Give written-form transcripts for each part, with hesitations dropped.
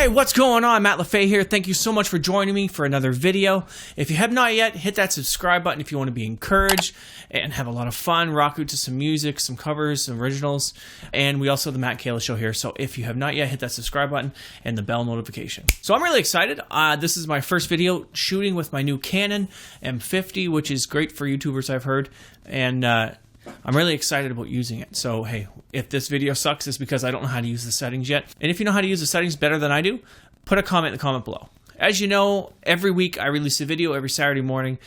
Hey, what's going on? Matt LeFait here. Thank you so much for joining me for another video. If you have not yet, hit that subscribe button if you want to be encouraged and have a lot of fun, rock out to some music, some covers, some originals, and we also have the Matt Kayla Show here. So if you have not yet, hit that subscribe button and the bell notification. So I'm really excited. This is my first video shooting with my new Canon M50, which is great for YouTubers, I've heard, and I'm really excited about using it. So hey, if this video sucks, it's because I don't know how to use the settings yet. And if you know how to use the settings better than I do, put a comment in the comment below. As you know, every week I release a video every Saturday morning.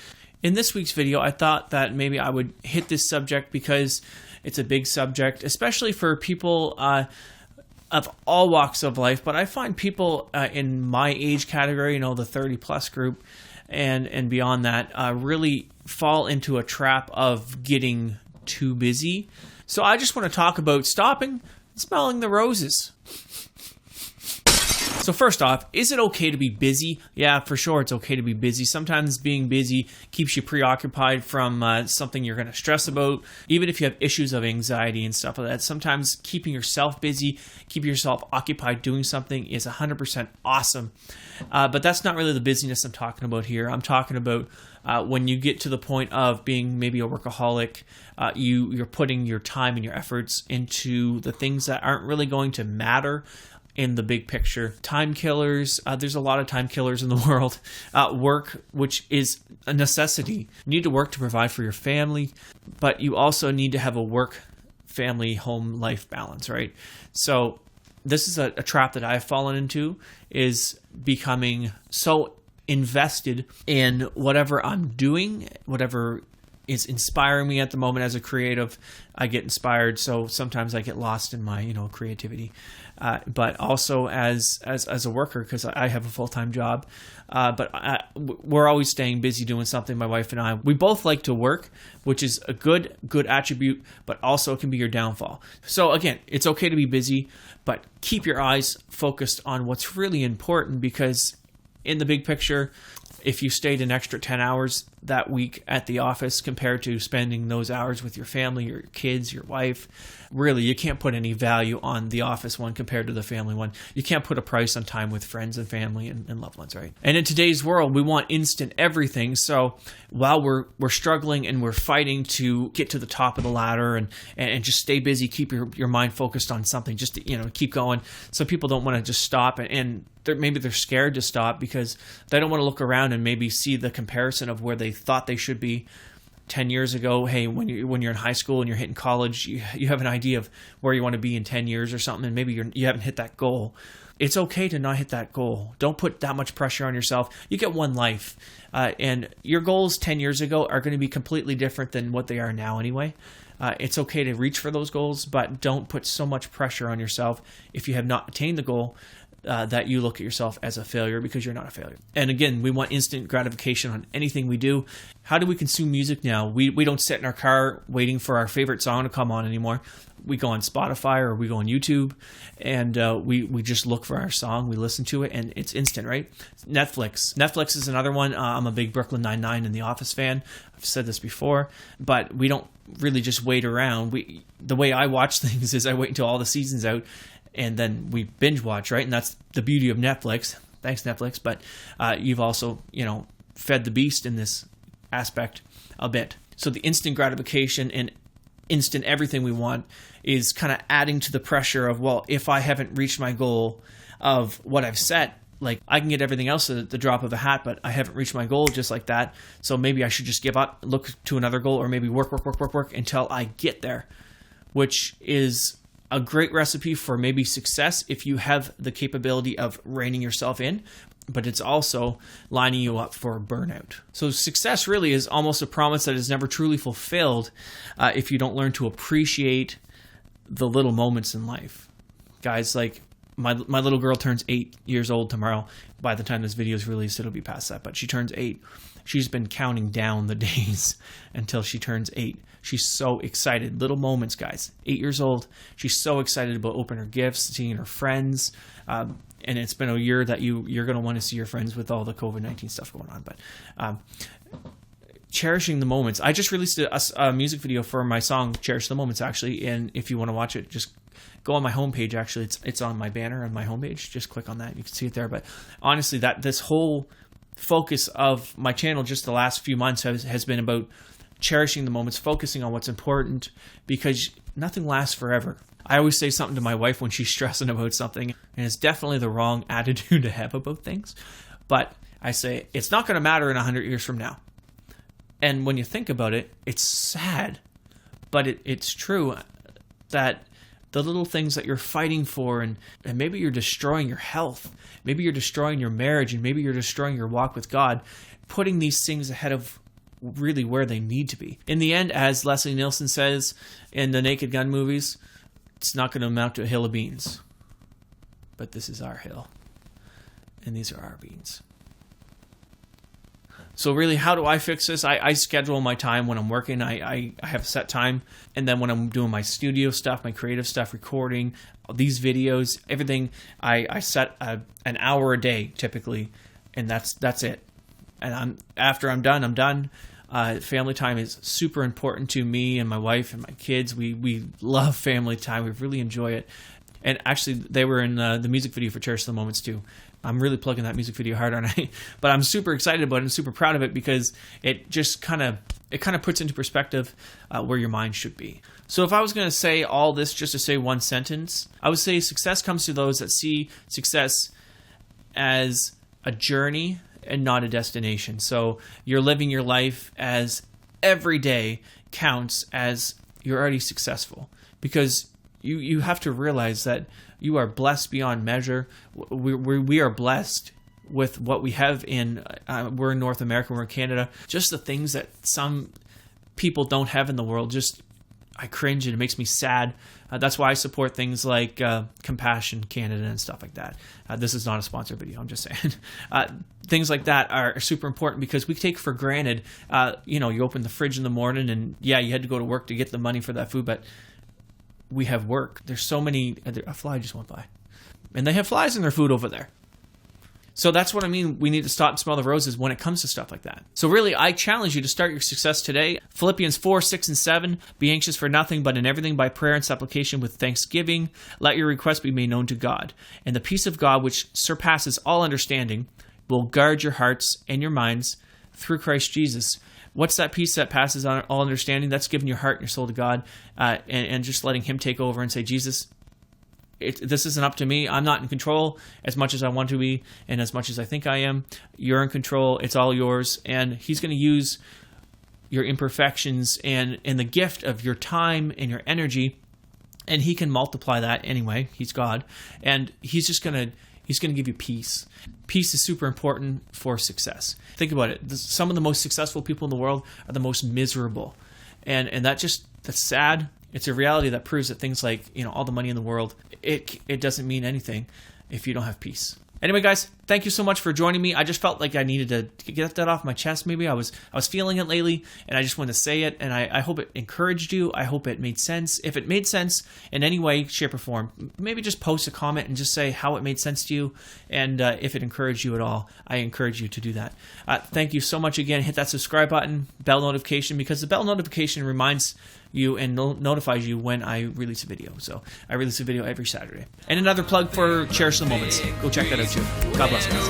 In this week's video, I thought that maybe I would hit this subject because it's a big subject, especially for people of all walks of life. But I find people in my age category, you know, the 30+ group and beyond that, really fall into a trap of getting too busy. So I just want to talk about stopping, smelling the roses. So first off, is it okay to be busy? Yeah, for sure it's okay to be busy. Sometimes being busy keeps you preoccupied from something you're going to stress about, even if you have issues of anxiety and stuff like that. Sometimes keeping yourself busy, keeping yourself occupied doing something is 100% awesome. But that's not really the busyness I'm talking about here. I'm talking about when you get to the point of being maybe a workaholic, you're putting your time and your efforts into the things that aren't really going to matter in the big picture. Time killers, there's a lot of time killers in the world. Work, which is a necessity. You need to work to provide for your family, but you also need to have a work, family, home life balance, right? So this is a trap that I've fallen into, is becoming so invested in whatever I'm doing, whatever is inspiring me at the moment as a creative. I get inspired, so sometimes I get lost in my creativity. But also as a worker, because I have a full-time job. But we're always staying busy doing something, my wife and I. We both like to work, which is a good attribute, but also it can be your downfall. So again, it's okay to be busy, but keep your eyes focused on what's really important, because in the big picture, if you stayed an extra 10 hours that week at the office compared to spending those hours with your family, your kids, your wife, really, you can't put any value on the office one compared to the family one. You can't put a price on time with friends and family and loved ones, right? And in today's world, we want instant everything. So while we're struggling and we're fighting to get to the top of the ladder and just stay busy, keep your mind focused on something, just to, keep going. Some people don't want to just stop, and maybe they're scared to stop because they don't want to look around and maybe see the comparison of where they thought they should be 10 years ago. Hey, when you're in high school and you're hitting college, you have an idea of where you want to be in 10 years or something, and maybe you haven't hit that goal. It's okay to not hit that goal. Don't put that much pressure on yourself. You get one life, and your goals 10 years ago are going to be completely different than what they are now anyway. It's okay to reach for those goals, but don't put so much pressure on yourself if you have not attained the goal that you look at yourself as a failure, because you're not a failure. And again, we want instant gratification on anything we do. How do we consume music now? We don't sit in our car waiting for our favorite song to come on anymore. We go on Spotify or we go on YouTube, and we just look for our song, we listen to it, and it's instant, right? Netflix is another one. I'm a big Brooklyn Nine-Nine and The Office fan. I've said this before, but we don't really just wait around. The way I watch things is I wait until all the seasons out, and then we binge watch, right? And that's the beauty of Netflix. Thanks, Netflix. But you've also, fed the beast in this aspect a bit. So the instant gratification and instant everything we want is kind of adding to the pressure of, well, if I haven't reached my goal of what I've set, like I can get everything else at the drop of a hat, but I haven't reached my goal just like that. So maybe I should just give up, look to another goal, or maybe work until I get there, which is a great recipe for maybe success if you have the capability of reining yourself in, but it's also lining you up for burnout. So success really is almost a promise that is never truly fulfilled if you don't learn to appreciate the little moments in life. Guys, like my little girl turns 8 years old tomorrow. By the time this video is released, it'll be past that, but she turns 8. She's been counting down the days until she turns 8. She's so excited. Little moments, guys. 8 years old. She's so excited about opening her gifts, seeing her friends. And it's been a year that you're going to want to see your friends with all the COVID-19 stuff going on. But cherishing the moments. I just released a music video for my song Cherish the Moments, actually, and if you want to watch it, just go on my homepage. Actually, it's on my banner on my homepage. Just click on that, you can see it there. But honestly, this whole focus of my channel just the last few months has been about cherishing the moments, focusing on what's important, because nothing lasts forever. I always say something to my wife when she's stressing about something, and it's definitely the wrong attitude to have about things. But I say, it's not going to matter in 100 years from now. And when you think about it, it's sad, but it's true that the little things that you're fighting for, and maybe you're destroying your health, maybe you're destroying your marriage, and maybe you're destroying your walk with God, putting these things ahead of really where they need to be. In the end, as Leslie Nielsen says in the Naked Gun movies, it's not going to amount to a hill of beans. But this is our hill, and these are our beans. So really, how do I fix this? I schedule my time when I'm working. I have a set time. And then when I'm doing my studio stuff, my creative stuff, recording, these videos, everything, I set an hour a day typically. And that's it. And after I'm done, I'm done. Family time is super important to me and my wife and my kids. We love family time. We really enjoy it. And actually, they were in the music video for Cherish the Moments too. I'm really plugging that music video hard, aren't I? But I'm super excited about it and super proud of it, because it just kind of puts into perspective where your mind should be. So if I was going to say all this just to say one sentence, I would say success comes to those that see success as a journey and not a destination. So you're living your life as every day counts as you're already successful, because you have to realize that you are blessed beyond measure. We are blessed with what we have we're in North America, we're in Canada. Just the things that some people don't have in the world, I cringe and it makes me sad. That's why I support things like Compassion Canada and stuff like that. This is not a sponsored video, I'm just saying. Things like that are super important, because we take for granted, you open the fridge in the morning and you had to go to work to get the money for that food, but we have work. There's so many. A fly just went by, and they have flies in their food over there. So that's what I mean. We need to stop and smell the roses when it comes to stuff like that. So really, I challenge you to start your success today. Philippians 4, 6, and 7. Be anxious for nothing, but in everything by prayer and supplication with thanksgiving, let your requests be made known to God. And the peace of God, which surpasses all understanding, will guard your hearts and your minds through Christ Jesus. What's that peace that passes on all understanding? That's giving your heart and your soul to God, and just letting Him take over and say, Jesus, this isn't up to me. I'm not in control as much as I want to be and as much as I think I am. You're in control. It's all yours. And He's going to use your imperfections and the gift of your time and your energy, and He can multiply that anyway. He's God. And He's going to give you peace. Peace is super important for success. Think about it. Some of the most successful people in the world are the most miserable. And that's sad. It's a reality that proves that things like, all the money in the world, it doesn't mean anything if you don't have peace. Anyway, guys, thank you so much for joining me. I just felt like I needed to get that off my chest. Maybe I was feeling it lately, and I just wanted to say it. And I hope it encouraged you. I hope it made sense. If it made sense in any way, shape, or form, maybe just post a comment and just say how it made sense to you. And if it encouraged you at all, I encourage you to do that. Thank you so much again. Hit that subscribe button, bell notification, because the bell notification reminds you and notifies you when I release a video. So I release a video every Saturday. And another plug for Cherish the Moments. Go check that out too. God bless, guys.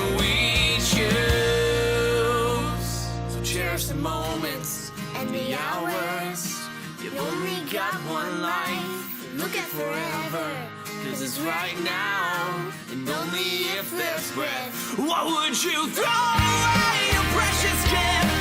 So cherish the moments and the hours. You've only got one life. Look at forever, 'cause it's right now, and only if there's breath. What would you throw away, your precious gift?